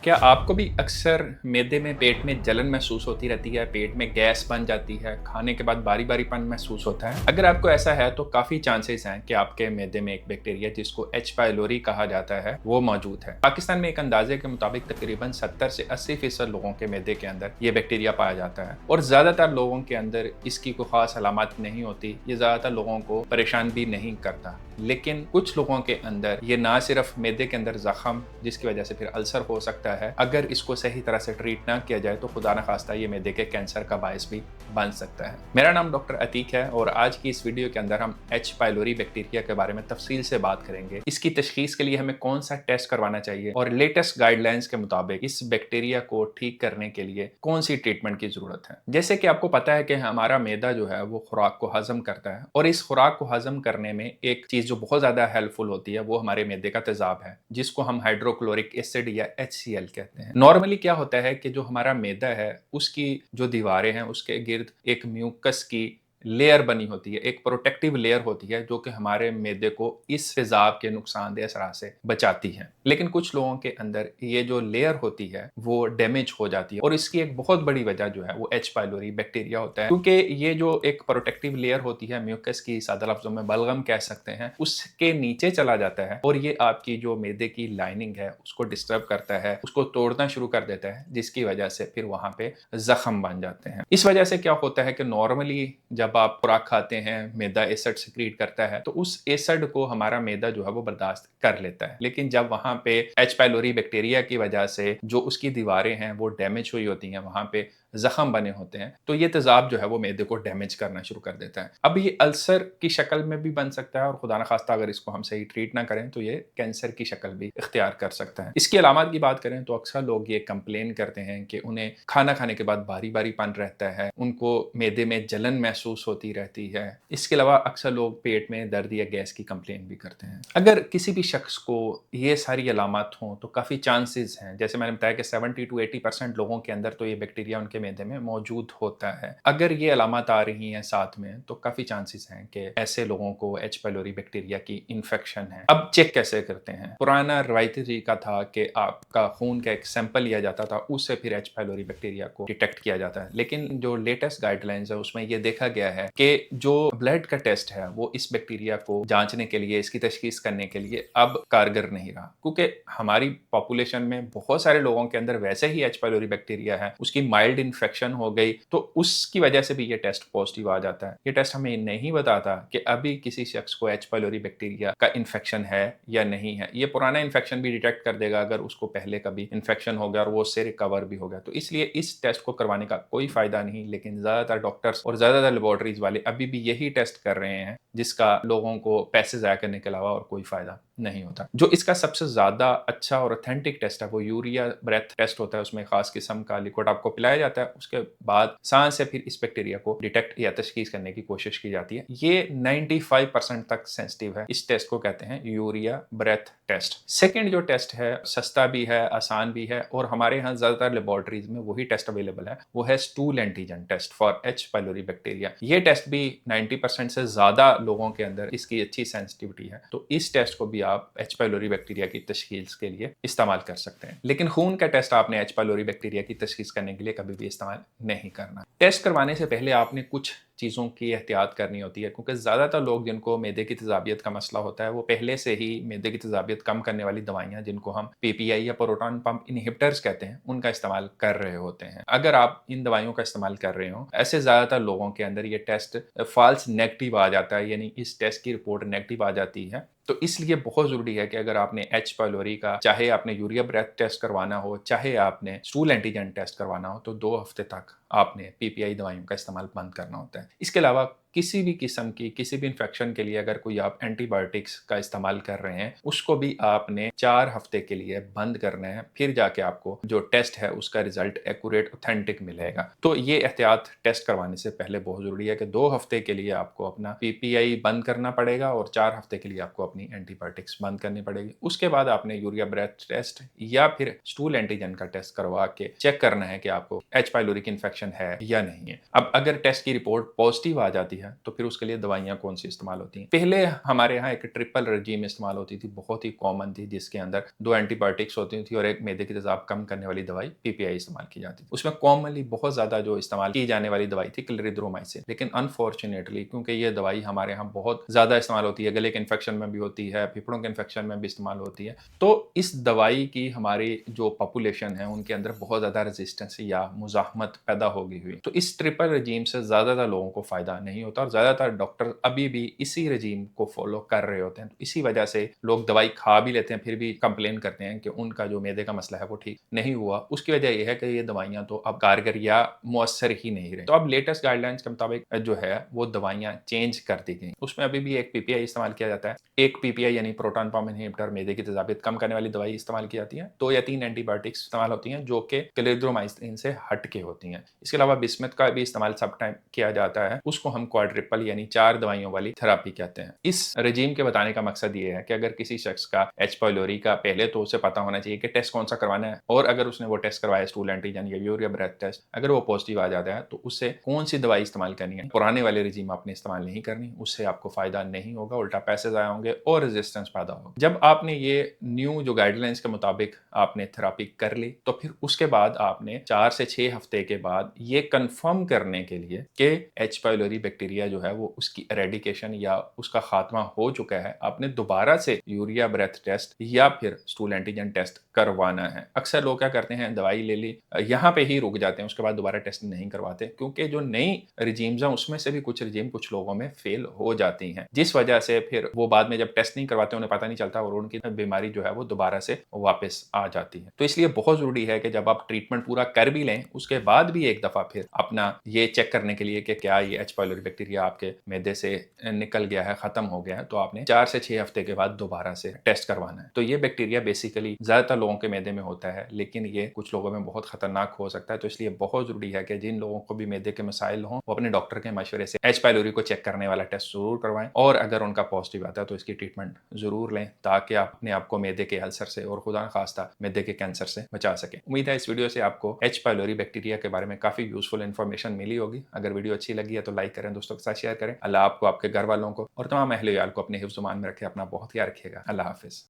क्या आपको भी अक्सर मैदे में पेट में जलन महसूस होती रहती है, पेट में गैस बन जाती है, खाने के बाद बारी-बारीपन महसूस होता है? अगर आपको ऐसा है तो काफ़ी चांसेस हैं कि आपके मैदे में एक बैक्टीरिया जिसको एच पाइलोरी कहा जाता है, वो मौजूद है। पाकिस्तान में एक अंदाजे के मुताबिक तकरीबन 70 से 80% लोगों के मैदे के अंदर ये बैक्टीरिया पाया जाता है और ज़्यादातर लोगों के अंदर इसकी कोई ख़ास अलामत नहीं होती। ये ज़्यादातर लोगों को परेशान भी नहीं करता। लेकिन कुछ लोगों के अंदर ये ना सिर्फ मैदे के अंदर ज़ख्म जिसकी वजह से फिर अल्सर हो सकता है, अगर इसको सही तरह से ट्रीट ना किया जाए तो खुदा न खास्ता ये मैदे के कैंसर का बायस भी बन सकता है। मेरा नाम डॉक्टर अतीक है और आज की इस वीडियो के अंदर हम एच पाइलोरी बैक्टीरिया के बारे में तफसील से बात करेंगे। इसकी तशखीस के लिए हमें कौन सा टेस्ट करवाना चाहिए और लेटेस्ट गाइडलाइंस के मुताबिक इस बैक्टीरिया को ठीक करने के लिए कौन सी ट्रीटमेंट की जरूरत है। जैसे कि आपको पता है कि हमारा मैदा जो है वो खुराक को हजम करता है और इस खुराक को हजम करने में एक चीज जो बहुत ज्यादा हेल्पफुल होती है वो हमारे मैदे का तेजाब है, जिसको हम हाइड्रोक्लोरिक एसिड या HCl कहते हैं। नॉर्मली क्या होता है कि जो हमारा मैदा है उसकी जो दीवारें हैं उसके गिर्द एक म्यूकस की लेयर बनी होती है, एक प्रोटेक्टिव लेयर होती है जो कि हमारे मैदे को इस तेजाब के नुकसानदेह असरा से बचाती है। लेकिन कुछ लोगों के अंदर ये जो लेयर होती है वो डैमेज हो जाती है और इसकी एक बहुत बड़ी वजह जो है वो एच पाइलोरी बैक्टीरिया होता है, क्योंकि ये जो एक प्रोटेक्टिव लेयर होती है म्यूकस की, सादा लफ्जों में बलगम कह सकते हैं, उसके नीचे चला जाता है और ये आपकी जो मैदे की लाइनिंग है उसको डिस्टर्ब करता है, उसको तोड़ना शुरू कर देता है, जिसकी वजह से फिर वहां पे जख्म बन जाते हैं। इस वजह से क्या होता है कि नॉर्मली जब आप खुराक खाते हैं मैदा एसिड सिक्रीट करता है तो उस एसिड को हमारा मैदा जो है वो बर्दाश्त कर लेता है। लेकिन जब वहां पे एच पाइलोरी बैक्टीरिया की वजह से जो उसकी दीवारें हैं वो डैमेज हुई होती हैं, वहां पे जख्म बने होते हैं, तो ये तेजाब जो है वो मैदे को डैमेज करना शुरू कर देता है। अब ये अल्सर की शक्ल में भी बन सकता है और खुदा न खास्ता अगर इसको हम सही ट्रीट ना करें तो ये कैंसर की शक्ल भी इख्तियार कर सकता है। इसकी अलामत की बात करें तो अक्सर लोग ये कंप्लेन करते हैं कि उन्हें खाना खाने के बाद बारी बारीपन रहता है, उनको मैदे में जलन महसूस होती रहती है। इसके अलावा अक्सर लोग पेट में दर्द या गैस की कंप्लेन भी करते हैं। अगर किसी भी शख्स को ये सारी अलामत हों तो काफ़ी चांसेस हैं, जैसे मैंने बताया कि 70 to 80% लोगों के अंदर तो ये बैक्टीरिया उनके मैदे में मौजूद होता है। अगर ये अलामत आ रही हैं साथ में तो काफ़ी चांसेस हैं कि ऐसे लोगों को एच पाइलोरी बैक्टीरिया की इन्फेक्शन है। अब चेक कैसे करते हैं? पुराना रवायती तरीका था कि आपका खून का एक सैंपल लिया जाता था, उससे फिर एच पाइलोरी बैक्टीरिया को डिटेक्ट किया जाता है। लेकिन जो लेटेस्ट गाइडलाइंस है उसमें ये देखा गया है कि जो ब्लड का टेस्ट है वो इस बैक्टीरिया को जांचने के लिए, इसकी तशखीस करने के लिए अब कारगर नहीं रहा, क्योंकि हमारी पॉपुलेशन में बहुत सारे लोगों के अंदर वैसे ही एच पाइलोरी बैक्टीरिया है, उसकी माइल्ड इन्फेक्शन हो गई तो उसकी वजह से भी ये टेस्ट पॉजिटिव आ जाता है। ये टेस्ट हमें नहीं बताता कि अभी किसी शख्स को एच पाइलोरी बैक्टीरिया का इन्फेक्शन है या नहीं है। ये पुराना इन्फेक्शन भी डिटेक्ट कर देगा अगर उसको पहले कभी इन्फेक्शन हो गया और वो उससे रिकवर भी हो गया। तो इसलिए इस टेस्ट को करवाने का कोई फायदा नहीं, लेकिन ज्यादातर डॉक्टर्स और ज्यादातर लेबोरेटरीज वाले अभी भी यही टेस्ट कर रहे हैं जिसका लोगों को पैसे जाया करने के अलावा और कोई फायदा नहीं होता। जो इसका सबसे ज्यादा अच्छा और ऑथेंटिक टेस्ट है वो यूरिया ब्रेथ टेस्ट होता है। उसमें खास किस्म का लिक्विड आपको पिलाया जाता है, उसके बाद सांस से फिर इस बैक्टीरिया को डिटेक्ट या तशखीस करने की कोशिश की जाती है। ये 95% तक सेंसिटिव है। इस टेस्ट को कहते हैं यूरिया ब्रेथ टेस्ट। सेकेंड जो टेस्ट है सस्ता भी है, आसान भी है और हमारे यहाँ ज्यादातर लेबोरेटरीज में वही टेस्ट अवेलेबल है, वो है stool antigen test for H pylori bacteria. ये टेस्ट भी 90% से ज्यादा लोगों के अंदर इसकी अच्छी सेंसिटिविटी है, तो इस टेस्ट को भी आप एच पाइलोरी बैक्टीरिया की तशखीस के लिए इस्तेमाल कर सकते हैं। लेकिन खून का टेस्ट आपने एच पाइलोरी बैक्टीरिया की तशखीस करने के लिए कभी भी इस्तेमाल नहीं करना। टेस्ट करवाने से पहले आपने कुछ चीज़ों की एहतियात करनी होती है, क्योंकि ज़्यादातर लोग जिनको मैदे की तेजाबियत का मसला होता है वो पहले से ही मैदे की तेजाबियत कम करने वाली दवाइयाँ, जिनको हम PPI या प्रोटॉन पंप इनहिबिटर्स कहते हैं, उनका इस्तेमाल कर रहे होते हैं। अगर आप इन दवाइयों का इस्तेमाल कर रहे हो, ऐसे ज़्यादातर लोगों के अंदर ये टेस्ट फॉल्स नेगेटिव आ जाता है, यानी इस टेस्ट की रिपोर्ट नेगेटिव आ जाती है। तो इसलिए बहुत ज़रूरी है कि अगर आपने एच पाइलोरी का, चाहे आपने यूरिया ब्रेथ टेस्ट करवाना हो, चाहे आपने स्टूल एंटीजन टेस्ट करवाना हो, तो 2 हफ्ते तक आपने PPI दवाइयों का इस्तेमाल बंद करना होता है। इसके अलावा किसी भी किस्म की किसी भी इन्फेक्शन के लिए अगर कोई आप एंटीबायोटिक्स का इस्तेमाल कर रहे हैं, उसको भी आपने 4 हफ्ते के लिए बंद करना है, फिर जाके आपको जो टेस्ट है उसका रिजल्ट एक्यूरेट ऑथेंटिक मिलेगा। तो ये एहतियात टेस्ट करवाने से पहले बहुत ज़रूरी है कि 2 हफ्ते के लिए आपको अपना PPI बंद करना पड़ेगा और 4 हफ्ते के लिए आपको अपनी एंटीबायोटिक्स बंद करनी पड़ेगी। उसके बाद आपने यूरिया ब्रेथ टेस्ट या फिर स्टूल एंटीजन का टेस्ट करवा के चेक करना है कि आपको एच पाइलोरी की इन्फेक्शन है या नहीं है। अब अगर टेस्ट की रिपोर्ट पॉजिटिव आ जाती जाती है तो फिर उसके लिए दवाइयाँ कौन सी इस्तेमाल होती हैं। पहले हमारे यहाँ एक ट्रिपल रजीम इस्तेमाल होती थी, बहुत ही कॉमन थी, जिसके अंदर 2 एंटीबायोटिक्स होती थी और एक मैदे की तेज़ाब कम करने वाली दवाई पीपीआई इस्तेमाल की जाती थी। उसमें कॉमनली बहुत ज़्यादा जो इस्तेमाल की जाने वाली दवाई थी क्लोरिड्रोमाइसिन। लेकिन अनफॉर्चुनेटली क्योंकि ये दवाई हमारे यहाँ बहुत ज़्यादा इस्तेमाल होती है, गले के इन्फेक्शन में भी होती है, फेफड़ों के इन्फेक्शन में भी इस्तेमाल होती है, तो इस दवाई की हमारी जो पॉपुलेशन है उनके अंदर बहुत ज़्यादा रेजिस्टेंस या मुज़ाहमत पैदा हो गई हुई। तो इस ट्रिपल रजीम से ज़्यादातर लोगों को फ़ायदा नहीं होता और ज़्यादातर डॉक्टर अभी भी इसी रजीम को फॉलो कर रहे होते हैं। तो इसी वजह से लोग दवाई खा भी लेते हैं, फिर भी कंप्लेन करते हैं कि उनका जो मैदे का मसला है वो ठीक नहीं हुआ। उसकी वजह ये है कि ये दवाइयाँ तो अब कारगर या मुअस्सर ही नहीं रही। तो अब लेटेस्ट गाइडलाइंस के मुताबिक जो है वो दवाइयाँ चेंज कर दी गई। उसमें अभी भी एक पीपीआई इस्तेमाल किया जाता है, एक पीपीआई यानी प्रोटॉन पंप इनहिबिटर मैदे की तेजाबियत कम करने वाली दवाई इस्तेमाल की जाती है, 2 या 3 एंटीबायोटिक्स इस्तेमाल होती हैं जो कि क्लोरिड्रोमाइसिन से हट के होती हैं। इसके अलावा बिस्मथ का भी इस्तेमाल सब टाइम किया जाता है, उसको हम क्वाड्रिपल यानी 4 दवाइयों वाली थेरेपी कहते हैं। इस रजीम के बताने का मकसद ये है कि अगर किसी शख्स का एच पाइलोरी का पहले तो उसे पता होना चाहिए कि टेस्ट कौन सा करवाना है, और अगर उसने वो टेस्ट करवाया स्टूल एंटीजन या यूरिया ब्रेथ टेस्ट, अगर वो पॉजिटिव आ जाता है तो उससे कौन सी दवाई इस्तेमाल करनी है। पुराने वाले रजीम आपने इस्तेमाल नहीं करनी, उससे आपको फायदा नहीं होगा, उल्टा पैसे ज़ाया होंगे और रेजिस्टेंस पैदा होगा। जब आपने ये न्यू जो गाइडलाइंस के मुताबिक आपने थेरेपी कर ली तो फिर उसके बाद आपने 4 से 6 हफ्ते के बाद ये कंफर्म करने के लिए कि एच पाइलोरी बैक्टीरिया जो है वो उसकी एरेडिकेशन या उसका खात्मा हो चुका है, आपने दोबारा से यूरिया ब्रेथ टेस्ट या फिर स्टूल एंटीजन टेस्ट करवाना है। अक्सर लोग क्या करते हैं, दवाई ले ली, यहाँ पे ही रुक जाते हैं, उसके बाद दोबारा टेस्ट नहीं करवाते, क्योंकि जो नई रिजीम्स हैं उसमें से भी कुछ रिजीम कुछ लोगों में फेल हो जाती हैं, जिस वजह से फिर वो बाद में जब टेस्ट नहीं करवाते उन्हें पता नहीं चलता और उनकी बीमारी जो है वो दोबारा से वापस आ जाती है। तो इसलिए बहुत जरूरी है कि जब आप ट्रीटमेंट पूरा कर भी लें उसके बाद भी एक दफा फिर अपना ये चेक करने के लिए कि क्या ये एच पाइलोरी बैक्टीरिया आपके मैदे से निकल गया है, खत्म हो गया है, तो आपने 4 से 6 हफ्ते के बाद दोबारा से टेस्ट करवाना है। तो ये बैक्टीरिया बेसिकली ज्यादातर लोगों के मैदे में होता है, लेकिन ये कुछ लोगों में बहुत खतरनाक हो सकता है। तो इसलिए बहुत जरूरी है कि जिन लोगों को भी मैदे के मसाइल हों वो अपने डॉक्टर के मशवरे से एच पाइलोरी को चेक करने वाला टेस्ट जरूर करवाएं, और अगर उनका पॉजिटिव आता है तो इसकी ट्रीटमेंट जरूर लें, ताकि आप अपने आपको मैदे के अल्सर से और खुदा न खास्ता मैदे के कैंसर से बचा सकें। उम्मीद है इस वीडियो से आपको एच पाइलोरी बैक्टीरिया के बारे में काफी यूजफुल इन्फॉर्मेशन मिली होगी। अगर वीडियो अच्छी लगी है तो लाइक करें, दोस्तों के साथ शेयर करें। अल्लाह आपको, आपके घर वालों को और तमाम अहले याल को अपने हिफ्ज़-ओ-मान में रखे। अपना बहुत ख्याल रखिएगा। अल्लाह हाफिज।